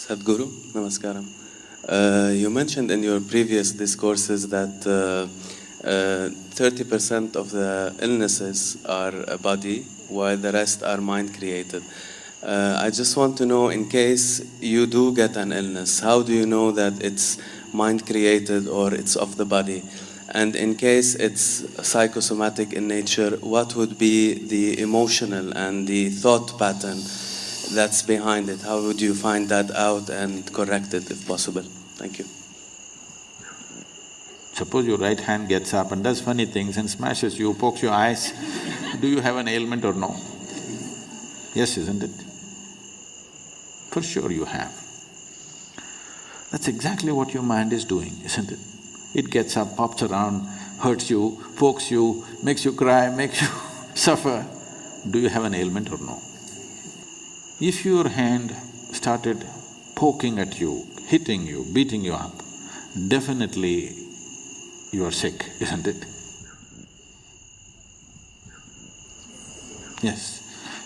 Sadhguru, Namaskaram. You mentioned in your previous discourses that 30% of the illnesses are body, while the rest are mind-created. I just want to know, in case you do get an illness, how do you know that it's mind-created or it's of the body? And in case it's psychosomatic in nature, what would be the emotional and the thought pattern that's behind it? How would you find that out and correct it if possible? Thank you. Suppose your right hand gets up and does funny things and smashes you, pokes your eyes, do you have an ailment or no? Yes, isn't it? For sure you have. That's exactly what your mind is doing, isn't it? It gets up, pops around, hurts you, pokes you, makes you cry, makes you suffer. Do you have an ailment or no? If your hand started poking at you, hitting you, beating you up, definitely you are sick, isn't it? Yes.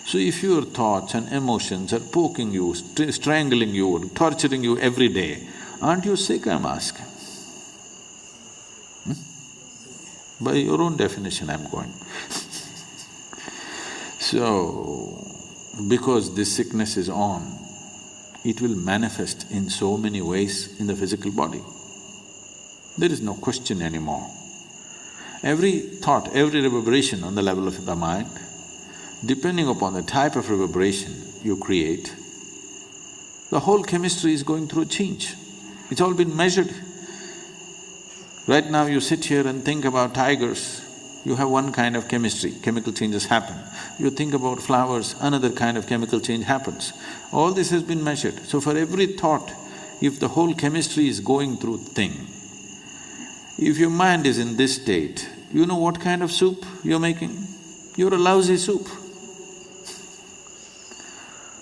So if your thoughts and emotions are poking you, strangling you, torturing you every day, aren't you sick, I'm asking? By your own definition I'm going. So, because this sickness is on, it will manifest in so many ways in the physical body. There is no question anymore. Every thought, every reverberation on the level of the mind, depending upon the type of reverberation you create, the whole chemistry is going through a change. It's all been measured. Right now you sit here and think about tigers, you have one kind of chemistry, chemical changes happen. You think about flowers, another kind of chemical change happens. All this has been measured. So for every thought, if the whole chemistry is going through thing, if your mind is in this state, you know what kind of soup you're making? You're a lousy soup.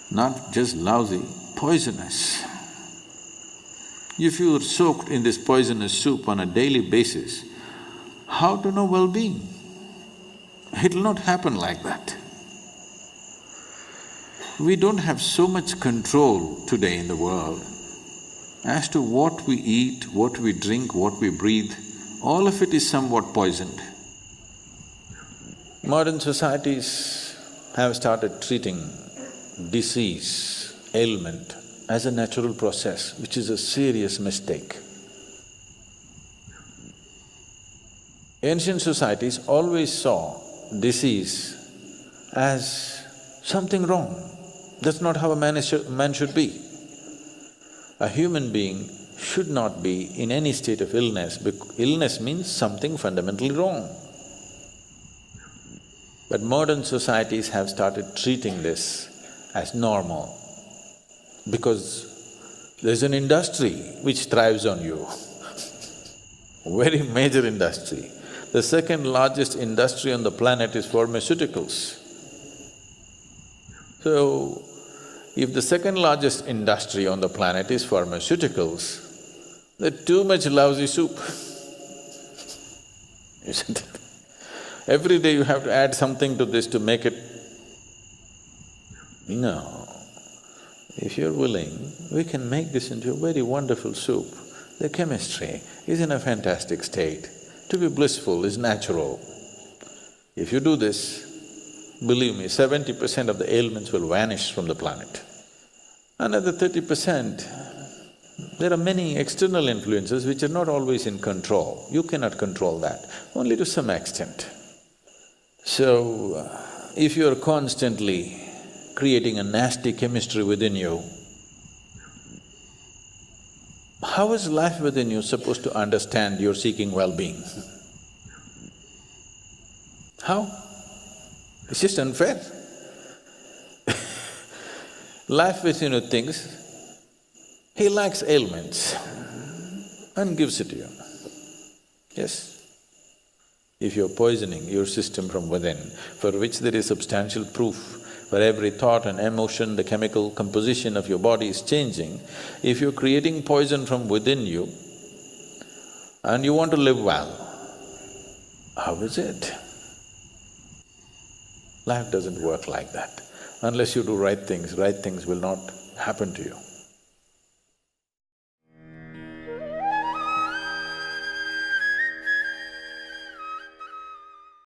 Not just lousy, poisonous. If you're soaked in this poisonous soup on a daily basis, how to know well-being? It'll not happen like that. We don't have so much control today in the world as to what we eat, what we drink, what we breathe, all of it is somewhat poisoned. Modern societies have started treating disease, ailment as a natural process, which is a serious mistake. Ancient societies always saw disease as something wrong. That's not how a man should be. A human being should not be in any state of illness, because illness means something fundamentally wrong. But modern societies have started treating this as normal, because there's an industry which thrives on you, very major industry. The second largest industry on the planet is pharmaceuticals. So, if the second largest industry on the planet is pharmaceuticals, there's too much lousy soup, isn't it? Every day you have to add something to this to make it… No. If you're willing, we can make this into a very wonderful soup. The chemistry is in a fantastic state. To be blissful is natural. If you do this, believe me, 70% of the ailments will vanish from the planet. Another 30%, there are many external influences which are not always in control. You cannot control that, only to some extent. So, if you're constantly creating a nasty chemistry within you, how is life within you supposed to understand you're seeking well-being? How? It's just unfair. Life within you thinks, he likes ailments and gives it to you. Yes? If you're poisoning your system from within, for which there is substantial proof, for every thought and emotion, the chemical composition of your body is changing. If you're creating poison from within you and you want to live well, how is it? Life doesn't work like that. Unless you do right things will not happen to you.